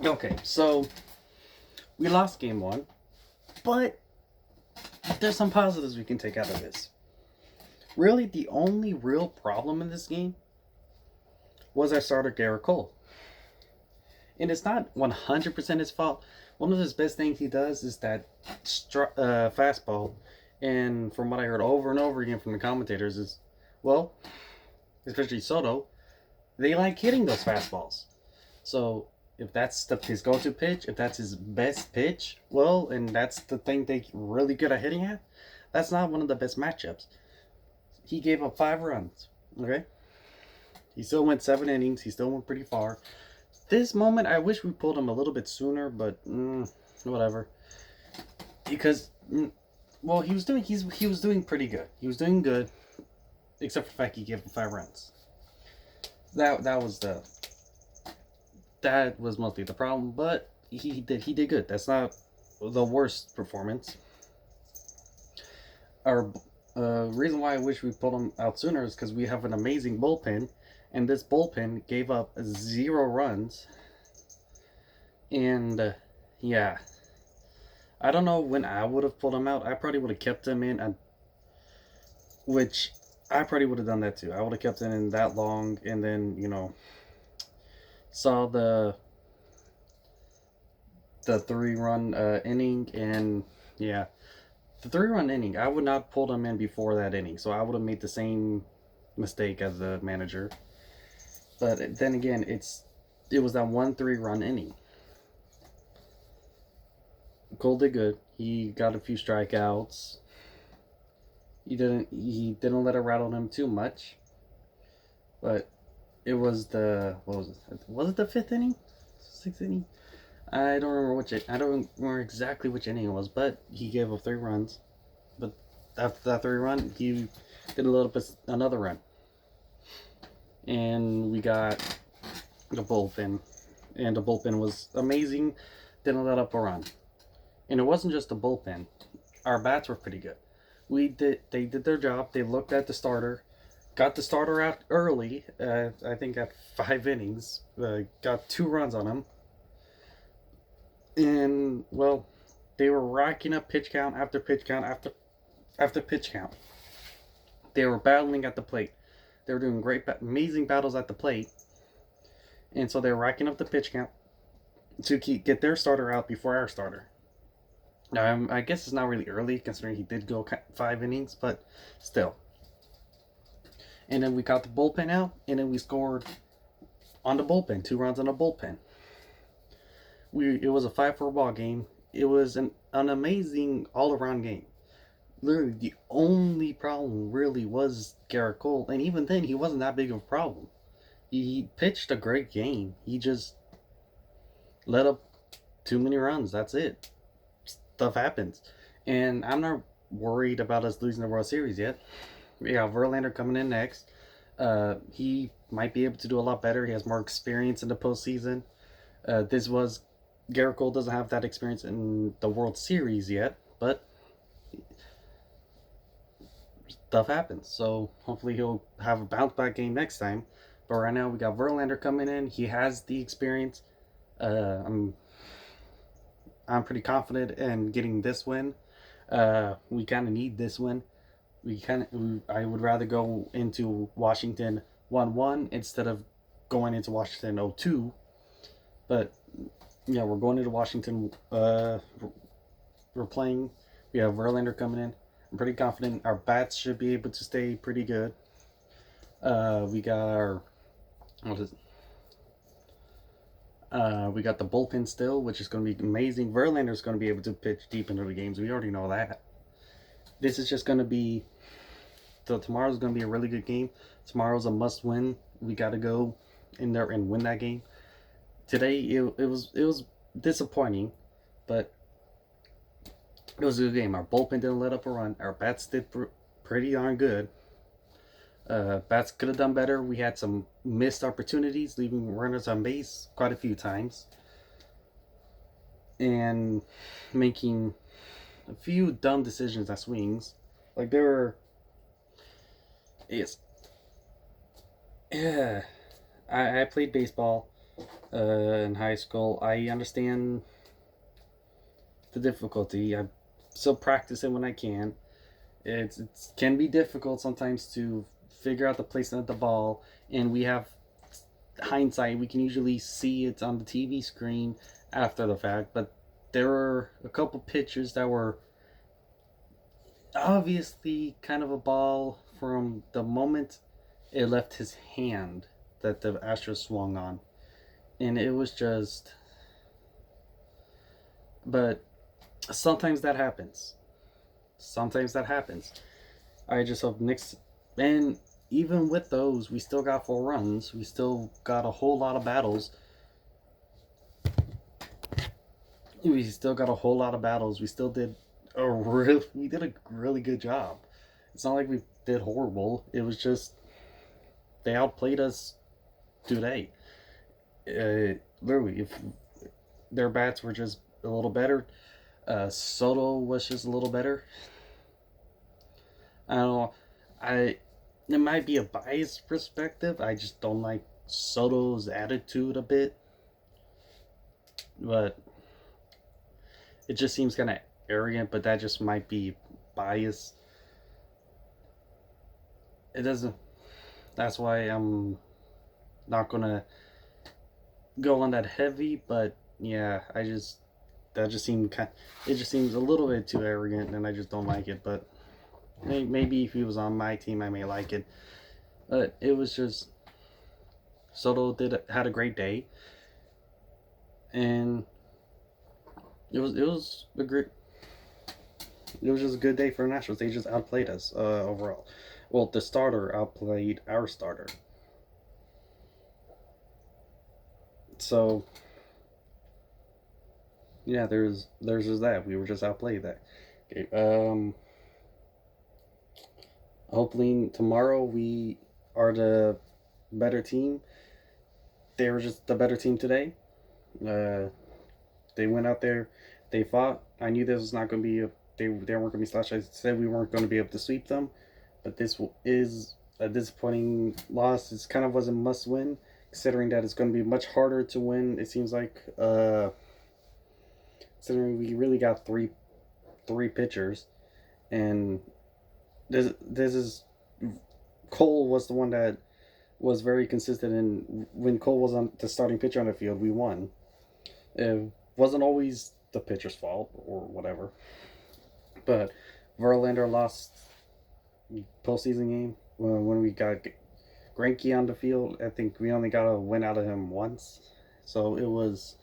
Okay, so we lost game one, but there's some positives we can take out of this. Really, the only real problem in this game was our starter Garrett Cole. And it's not 100% his fault. One of his best things he does is that fastball. And from what I heard over and over again from the commentators is, well, especially Soto, they like hitting those fastballs. So if that's his go-to pitch, if that's his best pitch, well, and that's the thing they really good at hitting at, that's not one of the best matchups. He gave up 5 runs. Okay, he still went 7 innings. He still went pretty far. This moment, I wish we pulled him a little bit sooner, but whatever. Because, well, he was doing pretty good. He was doing good, except for the fact he gave him 5 runs. That was mostly the problem, but he did good. That's not the worst performance. Our reason why I wish we pulled him out sooner is because we have an amazing bullpen, and this bullpen gave up 0 runs. And yeah, I don't know when I would have pulled him out. I probably would have kept him in, which I probably would have done that too. I would have kept him in that long, and then saw the 3-run inning, and yeah, the 3-run inning. I would not have pulled him in before that inning, so I would have made the same mistake as the manager. But then again, it was that 1 3-run inning. Cole did good. He got a few strikeouts. He didn't let it rattle him too much. But it was what was it? Was it the 5th inning? 6th inning? I don't remember I don't remember exactly which inning it was, but he gave up 3 runs. But after that 3 run, he did another run. And we got the bullpen. And the bullpen was amazing. Didn't let up a run. And it wasn't just the bullpen. Our bats were pretty good. They did their job. They looked at the starter, got the starter out early. I think at 5 innings, got 2 runs on him. And well, they were racking up pitch count after pitch count after pitch count. They were battling at the plate. They were doing amazing battles at the plate. And so they were racking up the pitch count to get their starter out before our starter. I guess it's not really early considering he did go 5 innings, but still. And then we got the bullpen out, and then we scored on the bullpen, 2 runs on the bullpen. It was a 5-4 ball game. It was an amazing all-around game. Literally, the only problem really was Garrett Cole, and even then, he wasn't that big of a problem. He pitched a great game. He just let up too many runs. That's it. Stuff happens. And I'm not worried about us losing the World Series yet. We got Verlander coming in next. He might be able to do a lot better. He has more experience in the postseason. Garrett Cole doesn't have that experience in the World Series yet, but stuff happens. So hopefully he'll have a bounce back game next time. But right now we got Verlander coming in. He has the experience. I'm pretty confident in getting this win. We kind of need this win. I would rather go into Washington 1-1 instead of going into Washington 0-2. But yeah, we're going into Washington. We're playing. We have Verlander coming in. I'm pretty confident our bats should be able to stay pretty good. We got our we got the bullpen still, which is going to be amazing. Verlander's going to be able to pitch deep into the games. We already know that. This is just going to be. So tomorrow's going to be a really good game. Tomorrow's a must-win. We got to go in there and win that game. Today it was disappointing, but it was a good game. Our bullpen didn't let up a run. Our bats did pretty darn good. Bats could have done better. We had some missed opportunities, leaving runners on base quite a few times, and making a few dumb decisions at swings. Like there were, yes, yeah. I played baseball. in high school. I understand the difficulty. I still practice it when I can. It can be difficult sometimes to figure out the placement of the ball, and we have hindsight. We can usually see it on the TV screen after the fact, but there were a couple pitches that were obviously kind of a ball from the moment it left his hand that the Astros swung on. And it was just. But sometimes that happens. Sometimes that happens. I just hope Knicks. And even with those, we still got 4 runs. We still got a whole lot of battles. We still got a whole lot of battles. We still did we did a really good job. It's not like we did horrible. It was just they outplayed us today. Literally, if their bats were just a little better, Soto was just a little better. I don't know. It might be a biased perspective. I just don't like Soto's attitude a bit, but it just seems kind of arrogant. But that just might be bias. It doesn't. That's why I'm not gonna go on that heavy. But yeah, that just seemed it just seems a little bit too arrogant, and I just don't like it. But maybe if he was on my team, I may like it. But it was just Soto had a great day, and it was a great. It was just a good day for the Nationals. They just outplayed us overall. Well, the starter outplayed our starter. So yeah, there's just that. We were just outplayed that. Okay. Hopefully tomorrow we are the better team. They were just the better team today. They went out there, they fought. I knew this was not going to be they weren't going to be slashed. I said we weren't going to be able to sweep them, but this is a disappointing loss. It kind of was a must win, considering that it's going to be much harder to win. It seems like, considering we really got three pitchers, and this is Cole was the one that was very consistent, and when Cole was on the starting pitcher on the field, we won. It wasn't always the pitcher's fault or whatever, but Verlander lost postseason game when we got Greinke on the field. I think we only got a win out of him once, so it was.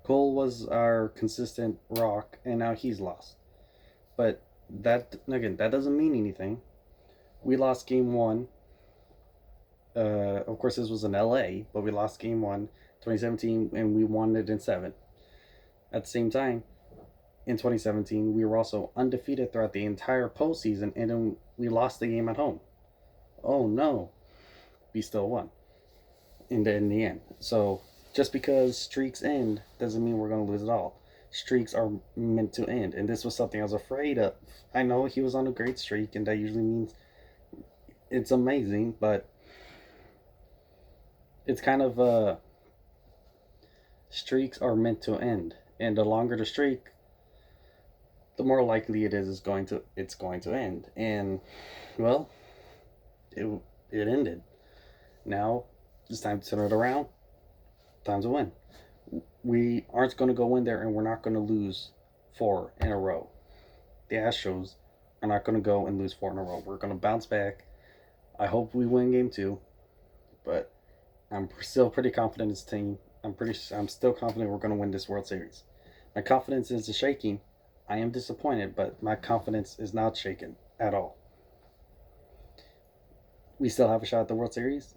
Cole was our consistent rock, and now he's lost. But that doesn't mean anything. We lost game one. Of course, this was in LA, but we lost game one, 2017, and we won it in 7. At the same time, in 2017, we were also undefeated throughout the entire postseason, and then we lost the game at home. Oh no, we still won in the end. So just because streaks end doesn't mean we're going to lose it all. Streaks are meant to end, and this was something I was afraid of. I know he was on a great streak, and that usually means it's amazing, but it's kind of streaks are meant to end, and the longer the streak, the more likely it's going to end. And well, it ended. Now it's time to turn it around. Time to win. We aren't going to go in there and we're not going to lose 4 in a row. The Astros are not going to go and lose 4 in a row. We're going to bounce back. I hope we win game 2, but I'm still pretty confident in this team. I'm still confident we're going to win this World Series. My confidence is shaking. I am disappointed, but my confidence is not shaken at all. We still have a shot at the World Series,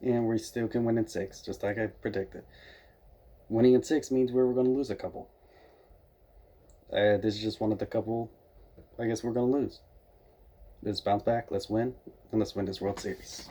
and we still can win in 6, just like I predicted. Winning in 6 means we were going to lose a couple. This is just one of the couple I guess we're going to lose. Let's bounce back, let's win, and let's win this World Series.